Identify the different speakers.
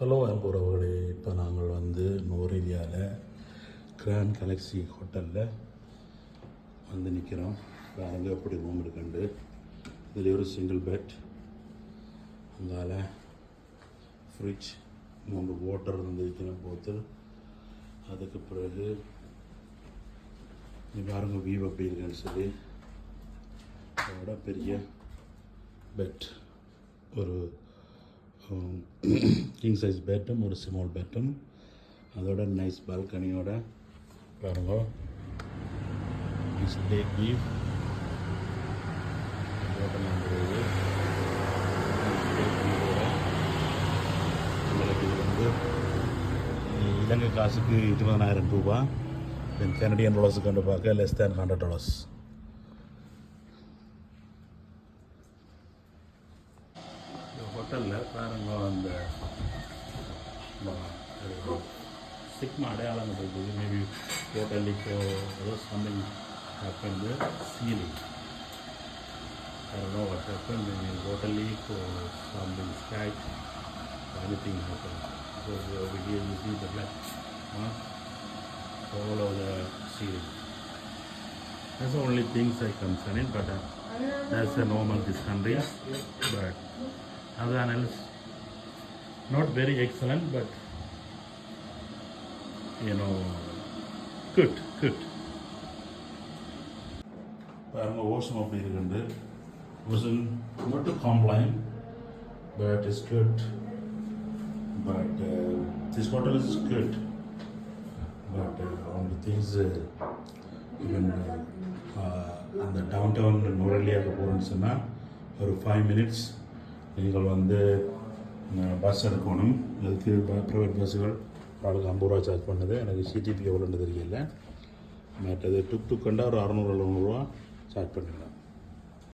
Speaker 1: Hello அன்புறவுகளே, இப்போ நாங்கள் வந்து நோரெலியாவில் கிராண்ட் கேலக்ஸி ஹோட்டலில் வந்து நிற்கிறோம். பாருங்க எப்படி ரூம் இருக்குண்டு. இதில் ஒரு சிங்கிள் பெட், அங்கால ஃப்ரிட்ஜ், 3 வாட்டர் வந்து வைக்கிற போத்தல். அதுக்கு பிறகு நீ பாருங்க வியூ அப்படி இருக்குன்னு சொல்லி. அதோட பெரிய பெட், ஒரு கிங் சைஸ் பெட்டும் ஒரு ஸ்மால் பெட்டும், அதோட நைஸ் பால்கனியோட பாருங்க. Nice lake view. உங்களுக்கு இது வந்து இலங்கை காசுக்கு 20,000 ரூபா, தென் கனடியன் டாலர்ஸுக்கு வந்து பார்க்க லெஸ் தேன் $100. ஹோட்டலில் பாருங்க அந்த சிக்மா அடையாளங்கள் இருக்குது. மேபி ஹோட்டலுக்கு ஏதோ something happen ceiling. I don't know what happened in the hotel leak or something scratch or anything happened. Because over here you see the black all over the ceiling. That's the only things I concern it, but that's a normal this country. But other than else, not very excellent, but you know, good. பாருங்க ocean அப்படி இருக்குண்டு. Ocean not to complain, but it's good. But this hotel is good. But on the things even அந்த downtown நுரலியாக போகிறோன்னு சொன்னால் ஒரு 5 minutes நீங்கள் வந்து bus எடுக்கணும். அதுக்கு ப்ரைவேட் பஸ்ஸுகள் ஆளுக்கு 50 ரூபா சார்ஜ் பண்ணுது. எனக்கு சிடிபி எவ்வளோன்னு தெரியல. மற்றது டுக் கண்டா ஒரு 600-700 ரூபா சார்ஜ் பண்ணிடலாம்.